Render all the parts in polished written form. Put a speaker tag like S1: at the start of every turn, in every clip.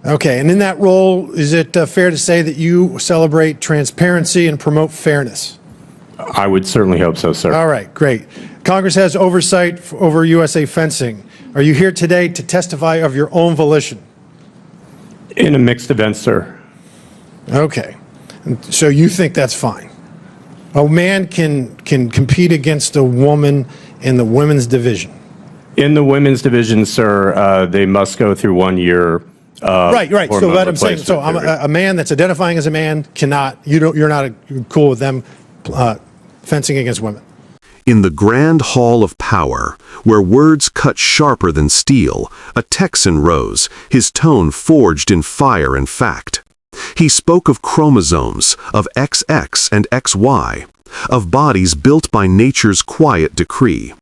S1: Okay, and in that role, is it fair to say that you celebrate transparency and promote fairness?
S2: I would certainly hope so, sir.
S1: All right, great. Congress has oversight over USA fencing. Are you here today to testify of your own volition?
S2: In a mixed event, sir.
S1: Okay, so you think that's fine? A man can compete against a woman in the women's division?
S2: In the women's division, sir, they must go through 1 year.
S1: Right. So what I'm saying, so a man that's identifying as a man cannot. You're not cool with them fencing against women.
S3: In the grand hall of power, where words cut sharper than steel, a Texan rose, his tone forged in fire and fact. He spoke of chromosomes, of XX and XY, of bodies built by nature's quiet decree.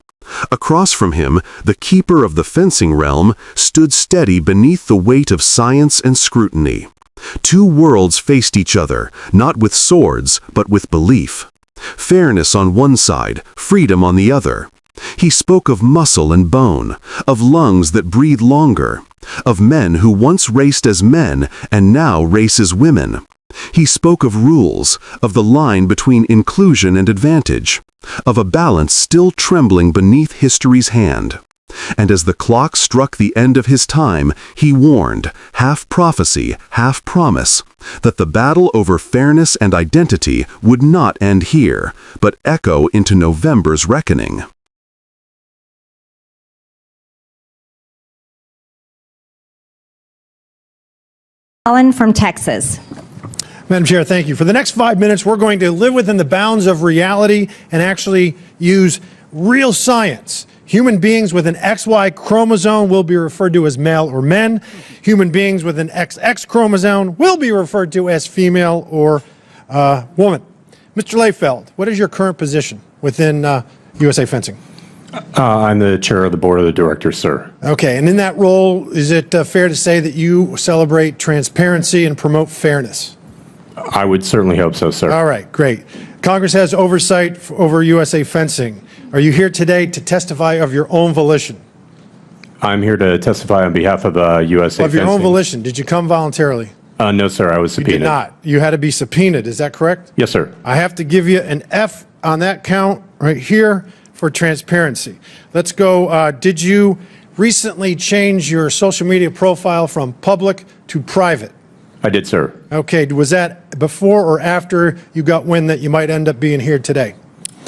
S3: Across from him, the keeper of the fencing realm stood steady beneath the weight of science and scrutiny. Two worlds faced each other, not with swords, but with belief. Fairness on one side, freedom on the other. He spoke of muscle and bone, of lungs that breathe longer, of men who once raced as men and now race as women. He spoke of rules, of the line between inclusion and advantage, of a balance still trembling beneath history's hand. And as the clock struck the end of his time, he warned, half prophecy, half promise, that the battle over fairness and identity would not end here, but echo into November's reckoning.
S4: Fallon from Texas.
S1: Madam Chair, thank you. For the next 5 minutes, we're going to live within the bounds of reality and actually use real science. Human beings with an XY chromosome will be referred to as male or men. Human beings with an XX chromosome will be referred to as female or woman. Mr. Layfeld, what is your current position within USA Fencing?
S2: I'm the chair of the board of the directors, sir.
S1: Okay, and in that role, is it fair to say that you celebrate transparency and promote fairness?
S2: I would certainly hope so, sir.
S1: All right, great. Congress has oversight over USA Fencing. Are you here today to testify of your own volition?
S2: I'm here to testify on behalf of USA
S1: Of your
S2: Fencing.
S1: own volition. Did you come voluntarily?
S2: No, sir. I was
S1: You
S2: subpoenaed.
S1: did not. You had to be subpoenaed. Is that correct?
S2: Yes, sir.
S1: I have to give you an F on that count right here for transparency. Let's go. Did you recently change your social media profile from public to private?
S2: I did, sir.
S1: Okay. Was that before or after you got wind that you might end up being here today?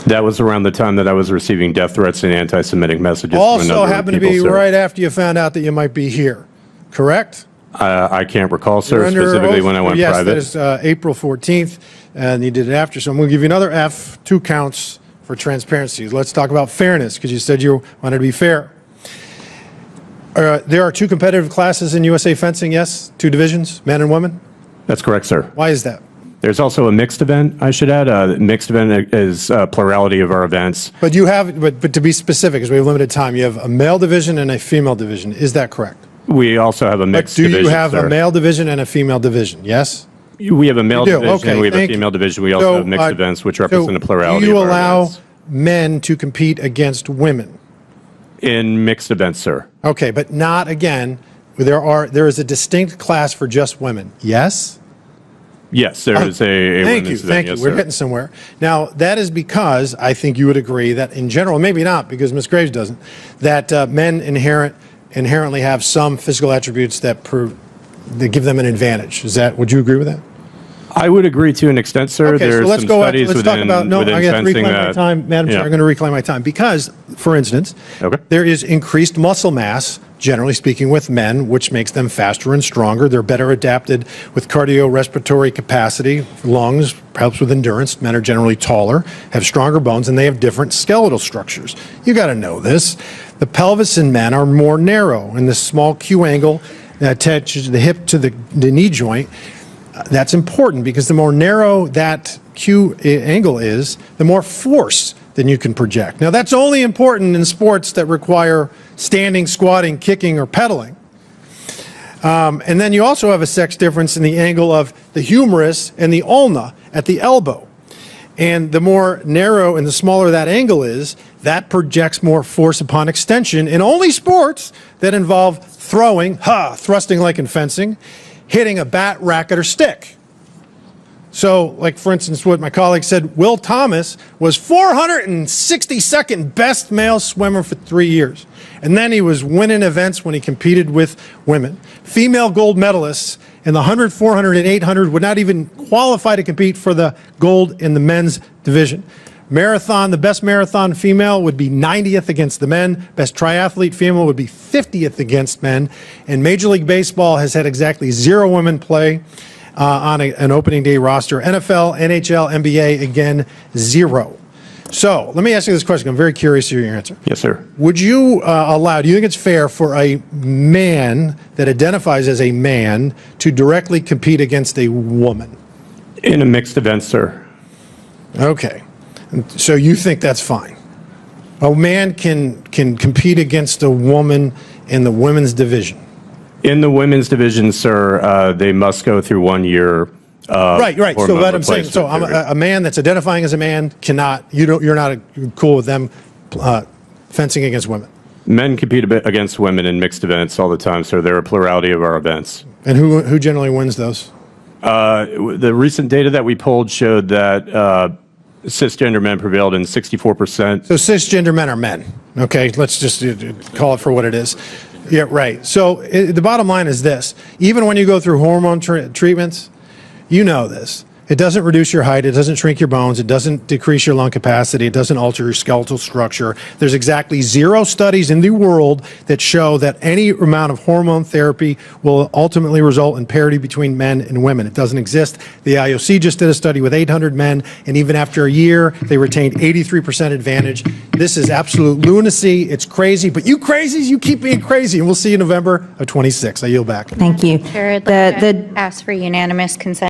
S2: That was around the time that I was receiving death threats and anti-Semitic messages. from a
S1: Also
S2: number of
S1: happened to
S2: people,
S1: be
S2: sir.
S1: right after you found out that you might be here, correct?
S2: I can't recall, sir,
S1: You're under
S2: specifically
S1: oath.
S2: when I went
S1: yes,
S2: private.
S1: Yes, that is April 14th, and you did it after. So I'm going to give you another F, 2 counts for transparency. Let's talk about fairness, because you said you wanted to be fair. There are 2 competitive classes in USA Fencing, yes? 2 divisions, men and women?
S2: That's correct, sir.
S1: Why is that?
S2: There's also a mixed event, I should add. Mixed event is a plurality of our events.
S1: But you have, but to be specific, because we have limited time, you have a male division and a female division. Is that correct?
S2: We also have a mixed
S1: Do
S2: division,
S1: you have
S2: sir.
S1: a male division and a female division? Yes?
S2: We have a male
S1: You do.
S2: division,
S1: Okay,
S2: we have a
S1: thank you.
S2: female division. We also
S1: So,
S2: have mixed events, which represent a plurality
S1: Do you
S2: of our
S1: allow
S2: events.
S1: men to compete against women?
S2: In mixed events, sir.
S1: Okay, but not again. There is a distinct class for just women. Yes?
S2: Yes, there is a
S1: Thank you,
S2: women's
S1: thank
S2: event,
S1: you.
S2: yes,
S1: We're
S2: sir.
S1: getting somewhere. Now, that is because I think you would agree that in general, maybe not because Ms. Graves doesn't, that men inherently have some physical attributes that give them an advantage. Would you agree with that?
S2: I would agree to an extent, sir.
S1: Okay,
S2: There's
S1: so let's
S2: some
S1: go
S2: studies
S1: let's talk about, no,
S2: within
S1: I got to
S2: fencing
S1: reclaim my
S2: that-
S1: time. Madam Chair,
S2: Yeah.
S1: I'm going to reclaim my time because, for instance,
S2: Okay.
S1: there is increased muscle mass, generally speaking, with men, which makes them faster and stronger. They're better adapted with cardiorespiratory capacity, lungs, helps with endurance. Men are generally taller, have stronger bones, and they have different skeletal structures. You got to know this. The pelvis in men are more narrow, and the small Q angle that attaches the hip to the knee joint. That's important because the more narrow that Q angle is, the more force than you can project. Now, that's only important in sports that require standing, squatting, kicking, or pedaling. And then you also have a sex difference in the angle of the humerus and the ulna at the elbow. And the more narrow and the smaller that angle is, that projects more force upon extension in only sports that involve throwing, thrusting like in fencing, hitting a bat, racket, or stick. So, like, for instance, what my colleague said, Will Thomas was 462nd best male swimmer for 3 years. And then he was winning events when he competed with women. Female gold medalists in the 100, 400, and 800 would not even qualify to compete for the gold in the men's division. Marathon, the best marathon female would be 90th against the men. Best triathlete female would be 50th against men. And Major League Baseball has had exactly 0 women play on an opening day roster. NFL, NHL, NBA, again, 0. So let me ask you this question. I'm very curious to hear your answer.
S2: Yes, sir.
S1: Would you do you think it's fair for a man that identifies as a man to directly compete against a woman?
S2: In a mixed event, sir.
S1: Okay. So you think that's fine? A man can compete against a woman in the women's division?
S2: In the women's division, sir, they must go through 1 year.
S1: Right. So
S2: hormone
S1: what I'm saying, so
S2: replacement
S1: a man that's identifying as a man cannot. You're not cool with them fencing against women.
S2: Men compete against women in mixed events all the time, sir. They're a plurality of our events.
S1: And who generally wins those?
S2: The recent data that we pulled showed that cisgender men prevailed in 64%.
S1: So cisgender men are men. Okay, let's just call it for what it is. Yeah, right. So the bottom line is this: even when you go through hormone treatments, you know this. It doesn't reduce your height. It doesn't shrink your bones. It doesn't decrease your lung capacity. It doesn't alter your skeletal structure. There's exactly 0 studies in the world that show that any amount of hormone therapy will ultimately result in parity between men and women. It doesn't exist. The IOC just did a study with 800 men, and even after a year, they retained 83% advantage. This is absolute lunacy. It's crazy, but you crazies, you keep being crazy, and we'll see you in November of 26. I yield back.
S4: Thank you.
S5: Chair, I'd like to ask for unanimous consent.